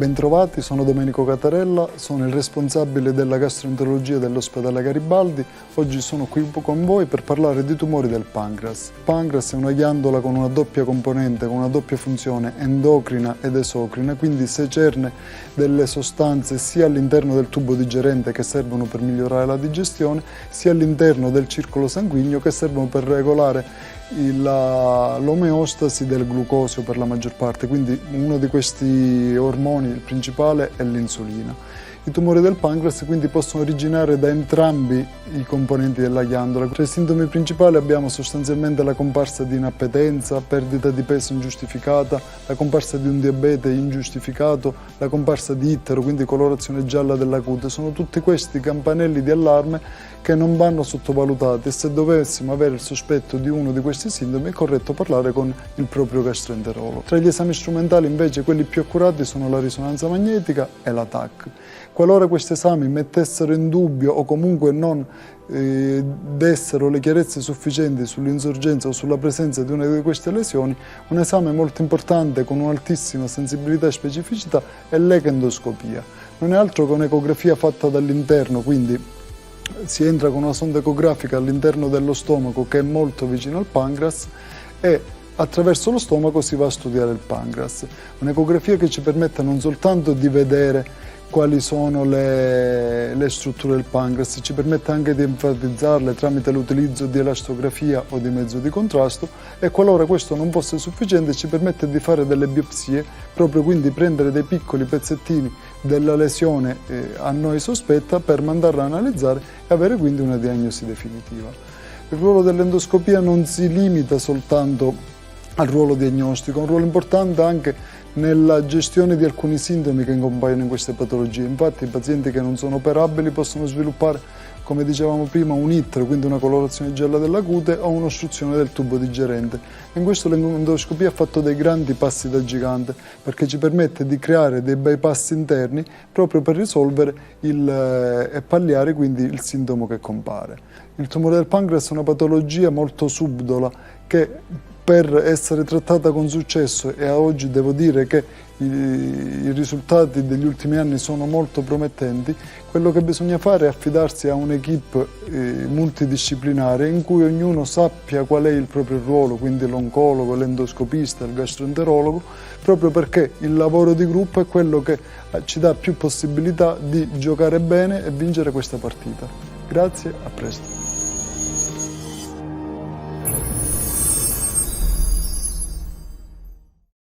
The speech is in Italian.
Bentrovati, sono Domenico Catarella, sono il responsabile della gastroenterologia dell'ospedale Garibaldi. Oggi sono qui con voi per parlare di tumori del pancreas. Il pancreas è una ghiandola con una doppia componente, con una doppia funzione endocrina ed esocrina, quindi secerne delle sostanze sia all'interno del tubo digerente che servono per migliorare la digestione, sia all'interno del circolo sanguigno che servono per regolare l'omeostasi del glucosio per la maggior parte, quindi uno di questi ormoni, il principale, è l'insulina. I tumori del pancreas quindi possono originare da entrambi i componenti della ghiandola. Tra i sintomi principali abbiamo sostanzialmente la comparsa di inappetenza, perdita di peso ingiustificata, la comparsa di un diabete ingiustificato, la comparsa di ittero, quindi colorazione gialla della cute. Sono tutti questi campanelli di allarme che non vanno sottovalutati e se dovessimo avere il sospetto di uno di questi sintomi è corretto parlare con il proprio gastroenterologo. Tra gli esami strumentali invece quelli più accurati sono la risonanza magnetica e la TAC. Qualora questi esami mettessero in dubbio o comunque non dessero le chiarezze sufficienti sull'insorgenza o sulla presenza di una di queste lesioni, un esame molto importante con un'altissima sensibilità e specificità è l'echendoscopia. Non è altro che un'ecografia fatta dall'interno, quindi si entra con una sonda ecografica all'interno dello stomaco che è molto vicino al pancreas e attraverso lo stomaco si va a studiare il pancreas. Un'ecografia che ci permette non soltanto di vedere quali sono le strutture del pancreas, ci permette anche di enfatizzarle tramite l'utilizzo di elastografia o di mezzo di contrasto e qualora questo non fosse sufficiente ci permette di fare delle biopsie, proprio quindi prendere dei piccoli pezzettini della lesione a noi sospetta per mandarla a analizzare e avere quindi una diagnosi definitiva. Il ruolo dell'endoscopia non si limita soltanto al ruolo diagnostico, ha un ruolo importante anche nella gestione di alcuni sintomi che compaiono in queste patologie. Infatti i pazienti che non sono operabili possono sviluppare, come dicevamo prima, un ittero, quindi una colorazione gialla della cute o un'ostruzione del tubo digerente. In questo l'endoscopia ha fatto dei grandi passi da gigante perché ci permette di creare dei bypass interni proprio per risolvere e palliare quindi il sintomo che compare. Il tumore del pancreas è una patologia molto subdola che per essere trattata con successo e a oggi devo dire che i risultati degli ultimi anni sono molto promettenti, quello che bisogna fare è affidarsi a un'equipe multidisciplinare in cui ognuno sappia qual è il proprio ruolo, quindi l'oncologo, l'endoscopista, il gastroenterologo, proprio perché il lavoro di gruppo è quello che ci dà più possibilità di giocare bene e vincere questa partita. Grazie, a presto.